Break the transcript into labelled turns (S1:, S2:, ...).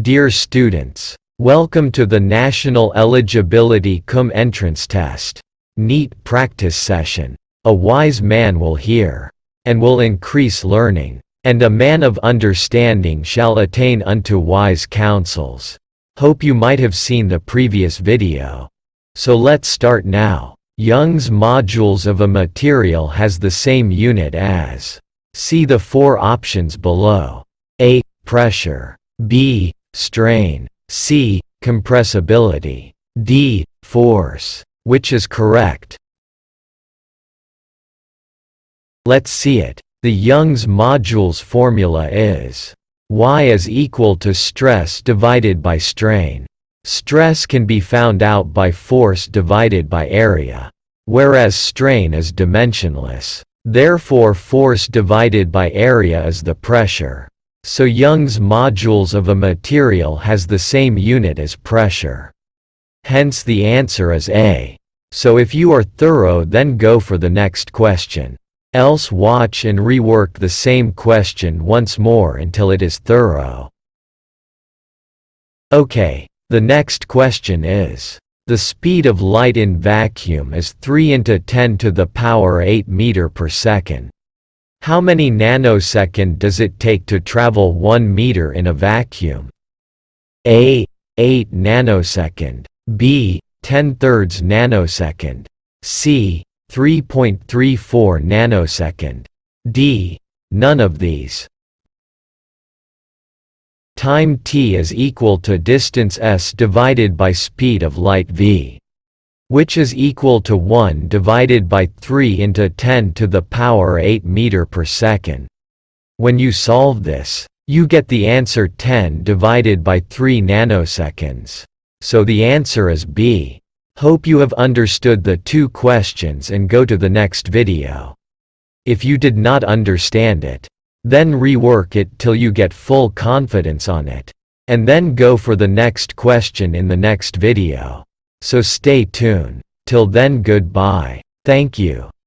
S1: Dear students, welcome to the National Eligibility Cum Entrance Test NEET practice session. A wise man will hear, and will increase learning, and a man of understanding shall attain unto wise counsels. Hope you might have seen the previous video. So let's start now. Young's modules of a material has the same unit as. See the four options below. A. Pressure. B. Strain. C. Compressibility. D. Force. Which is correct? Let's see it. The Young's modules formula is Y is equal to stress divided by strain. Stress can be found out by force divided by area, whereas strain is dimensionless. Therefore force divided by area is the pressure. So Young's modules of a material has the same unit as pressure. Hence the answer is A. So if you are thorough, then go for the next question. Else watch and rework the same question once more until it is thorough. Okay, the next question is, the speed of light in vacuum is 3 × 10⁸ meter per second. How many nanosecond does it take to travel 1 meter in a vacuum? A. 8 nanosecond. B. 10⁻³ nanosecond. C. 3.34 nanosecond. D. None of these. Time t is equal to distance s divided by speed of light v, which is equal to 1 divided by 3 × 10⁸ meter per second. When you solve this, you get the answer 10 divided by 3 nanoseconds. So the answer is B. Hope you have understood the two questions and go to the next video. If you did not understand it, then rework it till you get full confidence on it, and then go for the next question in the next video. So stay tuned. Till then, goodbye. Thank you.